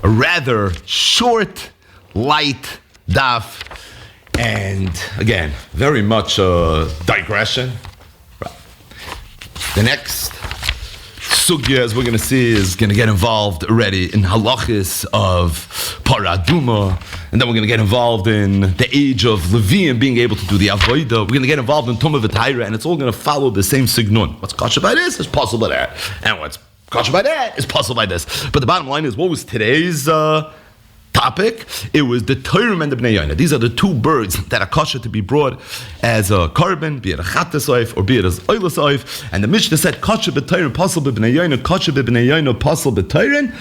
a rather short, light daf, and again, very much a digression. The next sugya, as we're going to see, is going to get involved already in halachis of paraduma, and then we're going to get involved in the age of Levium being able to do the avodah. We're going to get involved in Tumah v'Tayra, and it's all going to follow the same signun. What's kosher by this is possible by that, and what's kosher by that is possible by this. But the bottom line is, what was today's topic? It was the Torah and the Bnei Yaina. These are the two birds that are kosher to be brought as a carbon, be it a chatas oif or be it as oilas oif. And the Mishnah said kosher b'Torah, possible b'Bnei Yaina, kosher b'Bnei Yaina, possible b'Torah.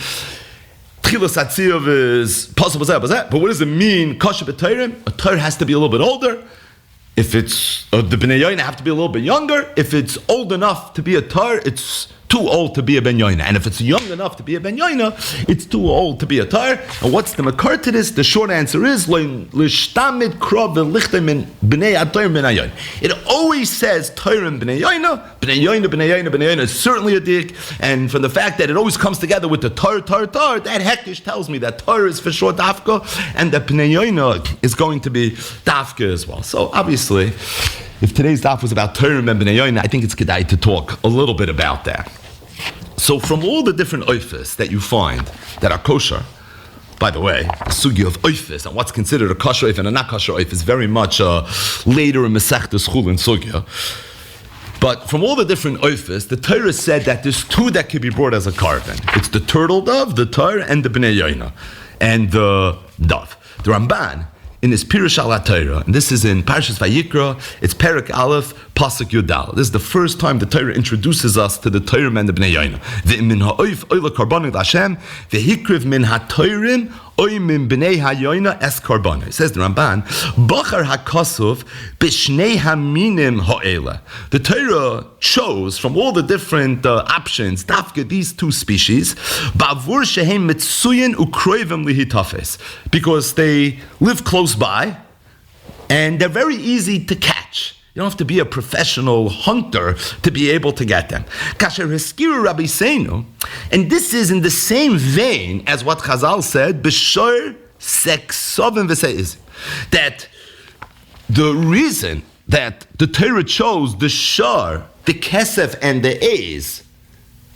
Tchilas Hatziyav is possible b'zeh. But what does it mean, kosher b'Torah? A Torah has to be a little bit older. If it's the Bnei Yaina have to be a little bit younger. If it's old enough to be a Torah, it's too old to be a Ben Yoina. And if it's young enough to be a Ben Yoina, it's too old to be a Tar. And what's the makar to this? The short answer is it always says Tar and Bnei Yoina. Bnei Yoina, Bnei Yoina, Bnei Yoina is certainly a dik. And from the fact that it always comes together with the Tar, that hektish tells me that Tar is for sure Dafka, and that Bnei Yoina is going to be Dafka as well. So obviously, if today's daf was about Torah and Bnei Yoina, I think it's kedai to talk a little bit about that. So from all the different oifis that you find that are kosher, by the way, the sugi of oifis and what's considered a kosher oif and a not kosher oif is very much later in Masechtas Chulin sugya. But from all the different oifis, the Torah said that there's two that can be brought as a carbon. It's the turtle dove, the Torah, and the Bnei Yoina, and the dove. The Ramban, in his Pirush al HaTorah, and this is in Parshas Vayikra, it's Perek Aleph, Pasuk Yudal. This is the first time the Torah introduces us to the Torah and the Bnei Yoina. Ve'min ha'oif oila karbanim l'Hashem, ve'hikriv min ha'toirim oy min bnei ha'yoina es karbanim. It says the Ramban, Bachar ha'kosov b'shnei ha'minim ha'ela. The Torah chose from all the different options, dafka these two species, ba'avur shehem mitzuyin ukroivim lihitafes, because they live close by and they're very easy to catch. You don't have to be a professional hunter to be able to get them. Kasher Hiskiru Rabbi Seinu, and this is in the same vein as what Chazal said, B'shor seksovim v'seiz, that the reason that the Torah chose the shor, the kesef, and the ez,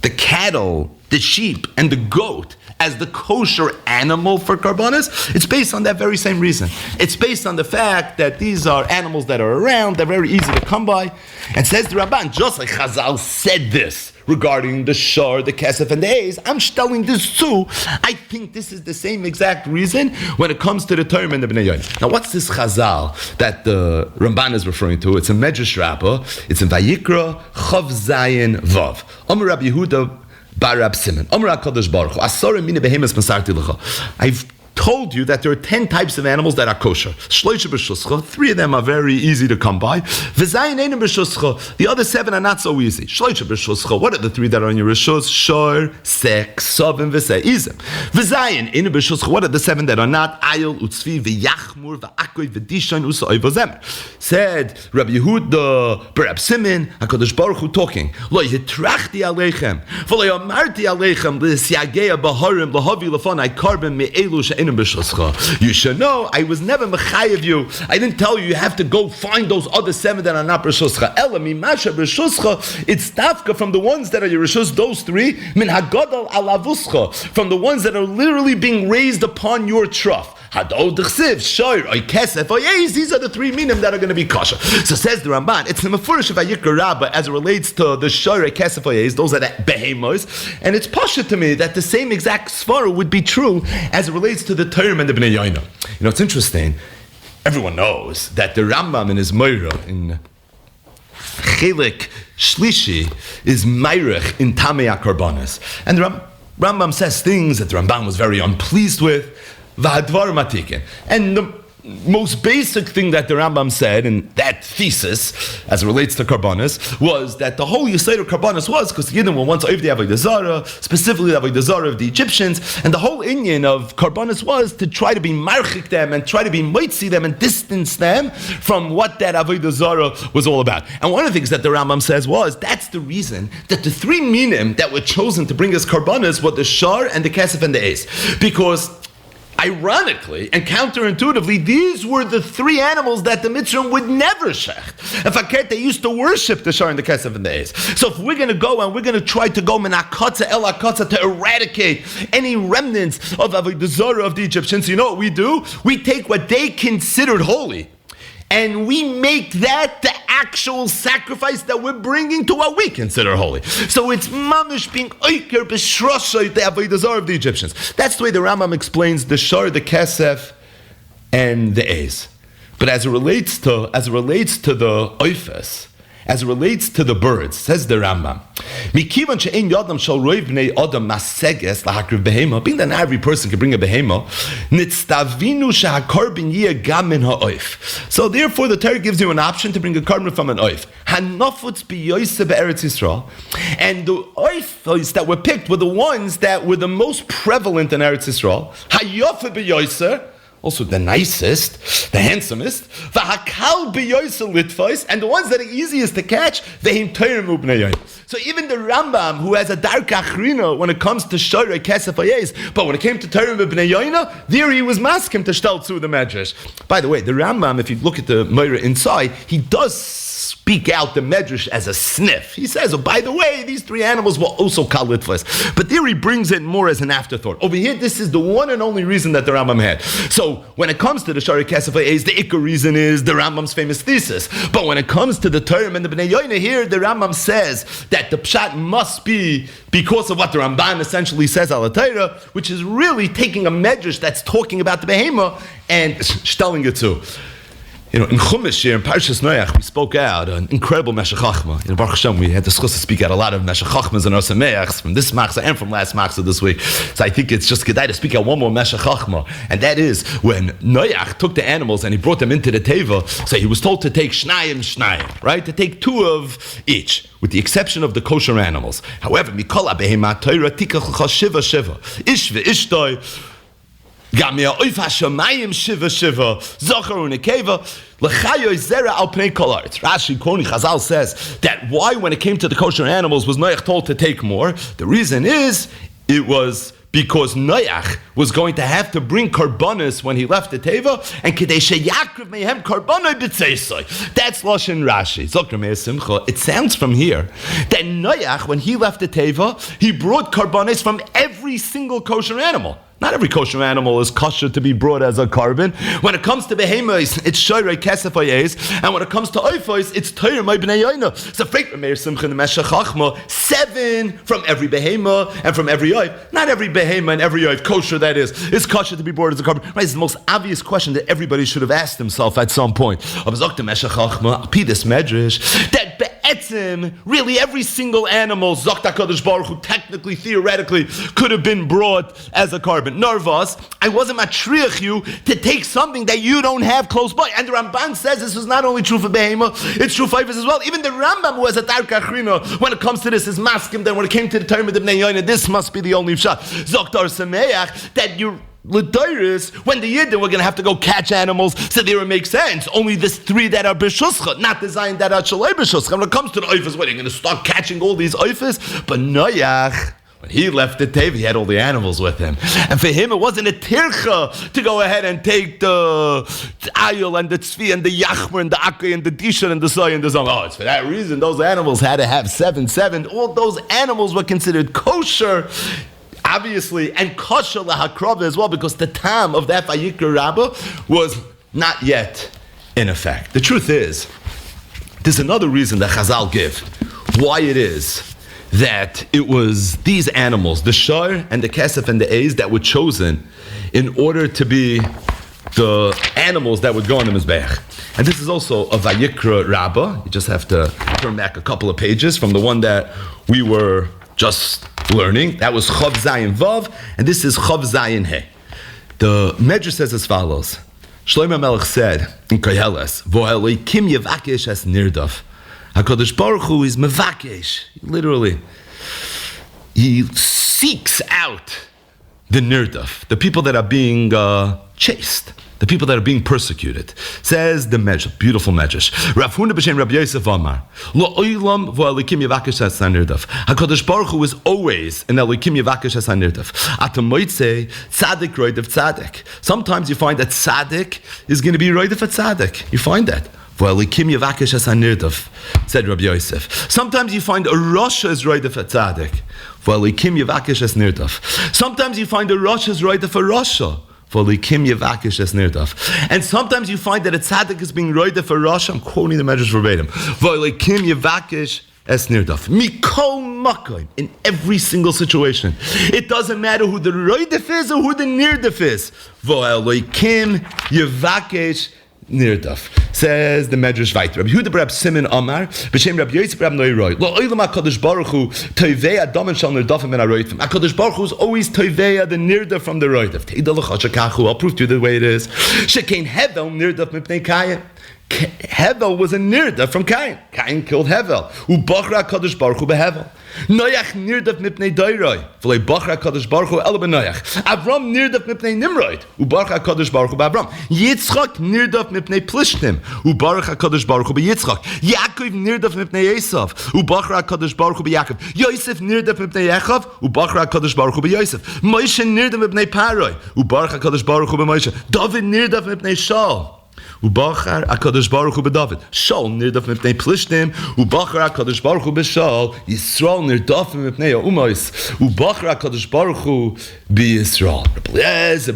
the cattle, the sheep, and the goat, as the kosher animal for karbanis, it's based on that very same reason. It's based on the fact that these are animals that are around, they're very easy to come by. And says the Rabban, just like Chazal said this regarding the shor, the kesef, and the ez, I'm telling this too. I think this is the same exact reason when it comes to the Torah and the Bnei Yoina. Now, what's this Chazal that the Ramban is referring to? It's a Medrash Rabbah. It's in Vayikra, Chav Zayin Vav. Amar Rabbi Yehuda Barab Simon. Amar HaKadosh Baruch Hu, Asara mine behemes masarti lecha. I've told you that there are 10 types of animals that are kosher. Shloisha b'shuscha, 3 of them are very easy to come by. V'zayin einem b'shuscha, the other 7 are not so easy. Shloisha b'shuscha, what are the 3 that are on your rishus? Shor, sek, sovim, v'seizim. V'zayin einem b'shuscha, what are the 7 that are not? Ayil, utzvi, v'yachmur, v'akoy, v'dishan, usa'oy, v'zemer. Said Rabbi Yehuda, Barab Simon, HaKadosh Baruch Hu talking, Lo yitrachti aleichem, v'lo yamarti aleichem, l'syageya b'harim, l'havi l'fonai karbon me'elu she'en. You should know, I was never mechayev you. I didn't tell you have to go find those other 7 that are not b'shuscha. Ela mimasha b'shuscha. It's tafka from the ones that are yerusha's, those 3. Min hagadol alavuscha, from the ones that are literally being raised upon your trough. Hadol d'chsiv, shor, oy kesef, oy ez. These are the 3 minim that are going to be kosher. So says the Ramban, it's the mefurish of Vayikra Rabbah as it relates to the shor, oy kesef, oy ez. Those are the behemos, and it's pasha to me that the same exact svara would be true as it relates to the Torah and the Bnei Yoina. You know, it's interesting. Everyone knows that the Rambam in his Moira in Chelik Shlishi is Meirich in Tamei HaKarbanos, and the Rambam says things that the Rambam was very unpleased with. And the most basic thing that the Rambam said in that thesis, as it relates to Karbanis, was that the whole Yisrael of Karbanis was because the Yidden were once over the Avodah Zarah, specifically the Avodah Zarah of the Egyptians, and the whole inyan of Karbanis was to try to be marchik them and try to be moitzi them and distance them from what that Avodah Zarah was all about. And one of the things that the Rambam says was that's the reason that the three minim that were chosen to bring us Karbanis were the Shar and the Kesef and the Eis, because ironically and counterintuitively, these were the three animals that the Mitzrayim would never shecht. In fact, they used to worship the Shar and the Kesef and the Eis. So if we're going to go and we're going to try to go menakatza el akatza to eradicate any remnants of Avodah Zarah of the Egyptians, you know what we do? We take what they considered holy, and we make that the actual sacrifice that we're bringing to what we consider holy. So it's mamish being oiker b'shroshay the Avodah Zarah of the Egyptians. That's the way the Rambam explains the Shar, the Kesef, and the Eis. But as it relates to the oifes, as it relates to the birds, says the Rambam, Mikivan she'ein yadam shal roiv bnei adam maseges lahakriv behema, being that not every person can bring a behema, nitztavinu shehakorban yiyeh gam min ha'oif. So therefore the Torah gives you an option to bring a carbon from an oif. Hanafutz biyoyse be'eretz Yisrael, and the oifs that were picked were the ones that were the most prevalent in Eretz Yisrael. Hayofe biyoyse, also the nicest, the handsomest, v'hakal b'yoyse litvos, and the ones that are easiest to catch, v'him toirim ubnei. So even the Rambam, who has a dark achrina when it comes to shorei kesef hayes, but when it came to toirim ubnei yoina, there he was maskim to shtel to the medrash. By the way, the Rambam, if you look at the Meira inside, he does speak out the medrash as a sniff. He says, oh, by the way, these three animals were also kal litvos. But there he brings it more as an afterthought. Over here, this is the one and only reason that the Rambam had. So when it comes to the Shari Kesef Hayes, the ikar reason is the Rambam's famous thesis. But when it comes to the Torah and the Bnei Yoina here, the Rambam says that the pshat must be because of what the Ramban essentially says al Torah, which is really taking a medrash that's talking about the behema and shtelling it to. You know, in Chumash here, in Parshas Noach, we spoke out an incredible Meshech Chachma. In Baruch Hashem, we had discussed to speak out a lot of Meshech Chachmas and our Sameachs from this Machzah and from last Machzah this week. So I think it's just kedai to speak out one more Meshech Chachma. And that is when Noach took the animals and he brought them into the Teva, so he was told to take shnayim, right? To take two of each, with the exception of the kosher animals. However, Mikol HaBehema Torah tikach l'cha shiva shiva. Ish ve'ishtoi, Gamia oif hashamayim shiva shiva zachar unekeva lechayoy zera al pnei kol haaretz. Rashi quoting Chazal says that why, when it came to the kosher animals, was Noach told to take more? The reason is it was because Noach was going to have to bring karbanis when he left the teva, and kedei sheyakriv mehem karbanoi b'tzeisoi. That's Lashon Rashi. Zokar Meir Simcha. It sounds from here that Noach, when he left the teva, he brought karbanis from every single kosher animal. Not every kosher animal is kosher to be brought as a carbon. When it comes to behemoths, it's shorei kesef hayes, and when it comes to oifos, it's toyer my bnei yoina. So Freik Meir Simcha in the Meshech Chachma, 7 from every behemah and from every oif. Not every behemah and every oif kosher, that is kosher to be brought as a carbon. Right, it's the most obvious question that everybody should have asked himself at some point. Abzok the Meshech Chachma, Pidus Medrash, that be'etzim, really every single animal, Zok HaKadosh Baruch Hu, technically, theoretically, could have been brought as a carbon. Narvas, I wasn't matriach you to take something that you don't have close by. And the Ramban says this is not only true for Behema, it's true for Ifas as well. Even the Rambam, who has a Dark Achrina, when it comes to this, is maskim. Then when it came to the term of the Bnei Yoina, this must be the only shot. Zoktar Sameach, that you L'dairis, when the Yidden were going to have to go catch animals, so there it makes sense. Only this 3 that are b'shuscha, not the Zion that are shalei b'shuscha. When it comes to the oifas, what, are you going to start catching all these oifas? But Noach, when he left the Teva, he had all the animals with him. And for him, it wasn't a tircha to go ahead and take the ayil and the tzvi and the yachmer and the akai and the dishan and the soy and the zong. Oh, it's for that reason. Those animals had to have 7. All those animals were considered kosher, obviously, and kosher lahakrava as well, because the tam of that Vayikra Rabbah was not yet in effect. The truth is, there's another reason that Chazal give why it is that it was these animals, the shar and the kesef and the eis, that were chosen in order to be the animals that would go on the mizbeach. And this is also a Vayikra Rabbah. You just have to turn back a couple of pages from the one that we were just learning. That was Chav Zayin Vav, and this is Chav Zayin He. The Medrash says as follows: Shlomo Melech said in Koheles, "Vo'elokim yevakesh es nirdav." HaKadosh Baruch Hu is mevakesh. Literally, He seeks out the nirdav, the people that are being chased, the people that are being persecuted. Says the Medrash, beautiful Medrash. Rav Huna b'shem Rabbi Yosef Amar, Lo oilam v'alikim yevakesh es nirdav. HaKadosh Baruch Hu is always an alikim yevakesh es nirdav. Atamoitze tzaddik roidev tzaddik. Sometimes you find that tzaddik is going to be roidev a tzaddik. You find that. V'alikim yevakesh es nirdav, said Rabbi Yosef. Sometimes you find a Rasha is roidev a tzaddik. V'alikim yevakesh es nirdav. Sometimes you find a Rasha is roidev a Rasha. And sometimes you find that a tzaddik is being roidef for Rosh. I'm quoting the Medrash verbatim. In every single situation, it doesn't matter who the roidef is or who the nirdef is. Nirdaf. Says the Medrash Vayter. Rabbi Yehuda Rab Simon Amar, b'shem Rabbi Yosef Rab Noiroi. Lo oilam HaKadosh Baruch Hu toivei adamim shal nirdafim min haroidfim. HaKadosh Baruch Hu is always toivei the nirdaf from the roidaf. Teidal l'chashakachu. I'll prove to you the way it is. Shekein hevel nirdaf mipnei Kayin. Hevel was a nirda from Cain. Cain killed Hevel. Ubachra HaKadosh Baruch Hu beHevel. Noach nirdaf mipnei Dairoi. V'lei bachra HaKadosh Baruch Hu ela b'Noach. Avram nirdaf mipnei Nimrod. Ubachra HaKadosh Baruch Hu beAvram. Yitzchak nirdaf mipnei Plishtim. Ubachra HaKadosh Baruch Hu beYitzchak. Yaakov nirdaf mipnei Esav. Ubachra HaKadosh Baruch Hu beYaakov. Yosef nirdaf mipnei Echav. Ubachra HaKadosh Baruch Hu beYosef. Moshe nirdaf mipnei Paroi. Ubachra HaKadosh Baruch Hu beMoshe. David nirdaf mipnei Shaul. Ubachar HaKadosh Baruch Hu b'David. Shaul nirdaf mipnei Plishtim. Ubachar HaKadosh Baruch Hu b'Shaul. Yisrael nirdafim mipnei ha'umos. Ubachar HaKadosh Baruch Hu b'Yisrael.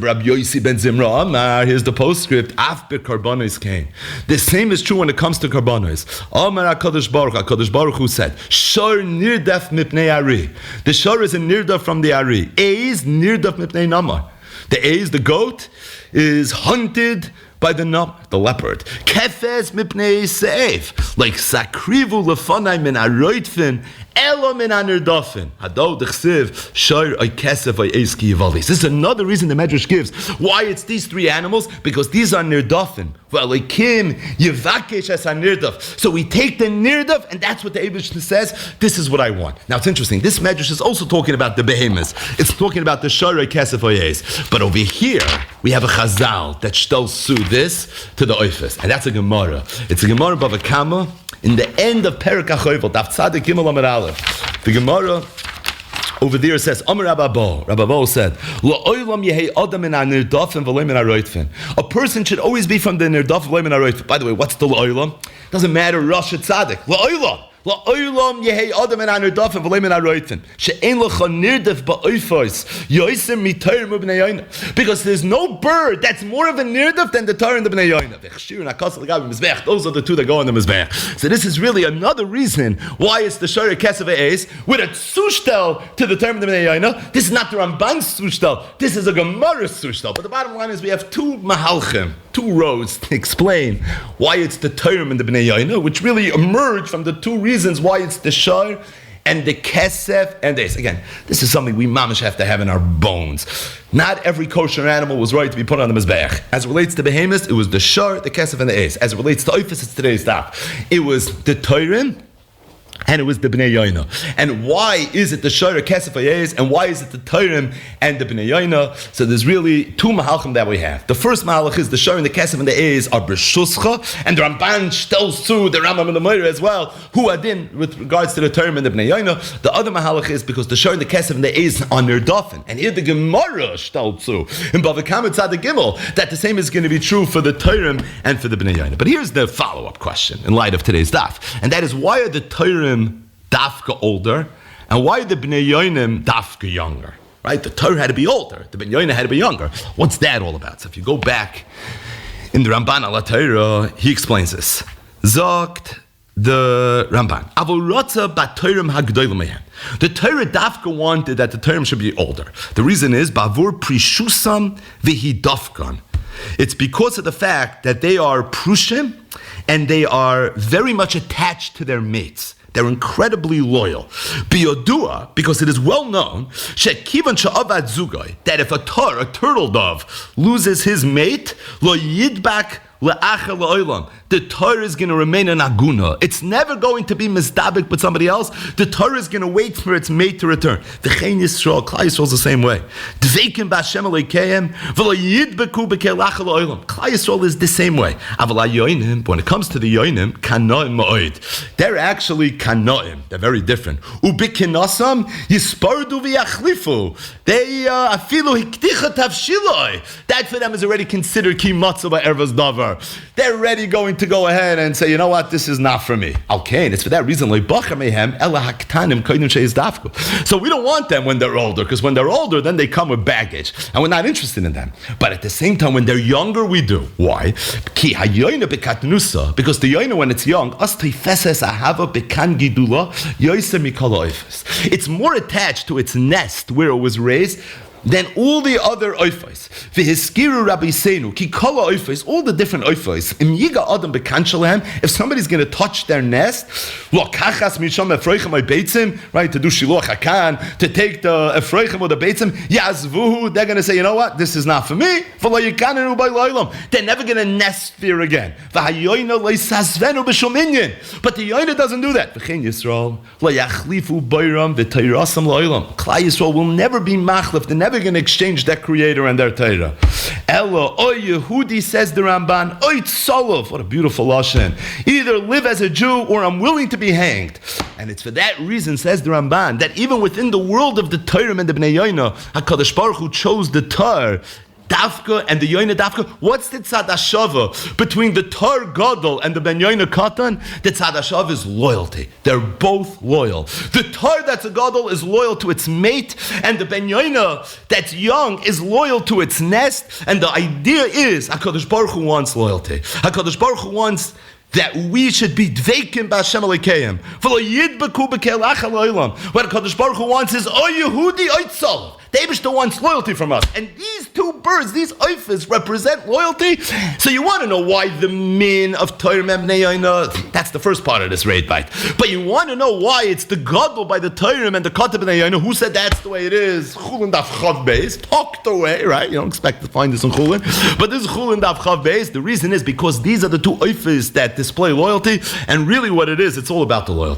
Rabbi Yossi ben Zimra Amar. Here's the postscript. Af b'karbanos came. The same is true when it comes to karbanos. Amar HaKadosh Baruch. HaKadosh Baruch Hu said, Shor nirdaf mipnei Ari. The shor is a nirdaf from the Ari. Eiz nirdaf mipnei Namar. The eiz, the goat, is hunted by the leopard. Kefes mipnei seif. Like sakrivu lefanai min aroitfin, elo min anirdafin. Hado dechsiv, shor oy kesef oy eski yivalis. This is another reason the Medrash gives why it's these three animals, because these are nirdafin. V'alikim yivakesh es nirdaf. So we take the nirdaf, and that's what the Eibishter says, this is what I want. Now it's interesting, this Medrash is also talking about the behemoths. It's talking about the shor oy kesef oy es. But over here, we have a chazal that shtel su this to the oifis, and that's a Gemara. It's a Gemara Bava Kama in the end of Perek HaChovel, Daf Tzadik Gimel Amar Aleph. The Gemara over there says, Amar Rabba said, Lo oilam yehei adam min ha-nirdafim v'lo min ha-roitfin. A person should always be from the nirdaf v'lo min ha-roitfin. By the way, what's the lo oilam? Doesn't matter, Rosh Tzadik. Lo oilam. La'olam yehei adam and anirdafim v'leim and aroitim she'en lecha nirdaf ba'oifos yoisim mitoyer m'bnei yoina, because there's no bird that's more of a nirdaf than the Torah and the bnei yoina. Those are the two that go on the mizbeach. So this is really another reason why it's the shor kesef eis with a tzushtel to the Torah and the bnei yoina. This is not the Ramban's tzushtel. This is a Gemara's tzushtel. But the bottom line is we have two mahalchim, two roads to explain why it's the Torah and the bnei yoina, which really emerge from the two reasons why it's the shor and the kesef and this. Again, this is something we mamish have to have in our bones. Not every kosher animal was right to be put on the mizbeach. As it relates to behemoths, it was the shor, the kesef, and the es. As it relates to oifis, it's today's daf. It was the Torah and it was the Bnei Yoina. And why is it the Shor Kesef Hayez, and why is it the Torah and the Bnei Yoina? So there's really two mahalchim that we have. The first mahalach is the Shor and the Kesef and the Hayez are B'Shuscha, and the Ramban tells to the Rambam and the Meir as well, who adin with regards to the Torah and the Bnei Yoina. The other mahalach is because the Shor and the Kesef and the Hayez are Nerdafin. And here the Gemara tells to in Bava Kama Tzaddik Gimel that the same is going to be true for the Torah and for the Bnei Yoina. But here's the follow-up question in light of today's daf, and that is, why are the Torah dafka older, and why the Bnei Yonim dafka younger? Right? The Torah had to be older, the Bnei Yonim had to be younger. What's that all about? So if you go back in the Ramban ala Torah, he explains this. Zogt the Ramban, Avorotza b'Torah hagdolim mehem. The Torah dafka wanted that the Torah should be older. The reason is bavur prishusam v'hidafkan. It's because of the fact that they are prushim and they are very much attached to their mates. They're incredibly loyal. Biyodua, because it is well known, shekivan she'avad zugai, that if a turtle dove, loses his mate, lo yidbak le'achar le'olam, the Torah is going to remain an aguna. It's never going to be misdabik with somebody else. The Torah is going to wait for its mate to return. V'chein Yisrael, Klal Yisrael is the same way. Dveikim b'Hashem aleikeim, v'lo yidbeku b'kei lachar le'olam. Klal Yisrael is the same way. Aval ha'yoinim, when it comes to the yoinim, kanoim ma'od. They're actually kanoim. They're very different. U'bikinasam yispardu v'yachlifu. They afilu hikticha tavshiloi. That for them is already considered ki matzah ba'ervas davar. They're already going to go ahead and say, you know what, this is not for me. Okay, it's for that reason. So we don't want them when they're older, because when they're older, then they come with baggage, and we're not interested in them. But at the same time, when they're younger, we do. Why? Because the yoina, when it's young, it's more attached to its nest where it was raised than all the other oifos. V'hiskiru Rabbi Seinu, ki kol oifos, all the different oifos. Im yiga adam bekanchalem, if somebody's going to touch their nest, lokachas misham efroichem o beitzim, right, to do shiluach hakan, to take the efroichem or the beitzim, yazvuhu, they're going to say, you know what, this is not for me. V'lo yikanenu by loilam. They're never going to nest there again. V'hayoyna loisasvenu b'shum inyan. But the yoyna doesn't do that. V'chein Yisrael, lo yachlifu boiram v'teirasam loilam. Klal Yisrael will never be machlif, they're never going to exchange their creator and their Torah. Elo, oy Yehudi, says the Ramban, oy tzolov, what a beautiful lashon. Either live as a Jew or I'm willing to be hanged. And it's for that reason, says the Ramban, that even within the world of the Torah and the Bnei Yoina, HaKadosh Baruch Hu chose the Torah Dafka and the Yoina Dafka. What's the tzad hashava between the Tar Gadol and the Ben Yoina Katan? The tzad hashava is loyalty. They're both loyal. The Tar that's a Gadol is loyal to its mate, and the Ben Yoina that's young is loyal to its nest. And the idea is HaKadosh Baruch Hu wants loyalty. HaKadosh Baruch Hu wants that we should be dveikim b'Hashem aleikeim. V'lo yidbeku b'kei lachar le'olam. What HaKadosh Baruch Hu wants is oy Yehudi oy tzolov. The Eibishter wants loyalty from us. And these two birds, these oifas, represent loyalty. So you want to know why the min of Torah Bnei Yoina, that's the first part of this raid bite. But you want to know why it's the Gadol by the Torah and the Katan Bnei Yoina. Who said that's the way it is? Chulin Daf Chav Beis, tucked away, right? You don't expect to find this in Chulin. But this is Chulin Daf Chav Beis. The reason is because these are the two oifas that display loyalty. And really what it is, it's all about the loyalty.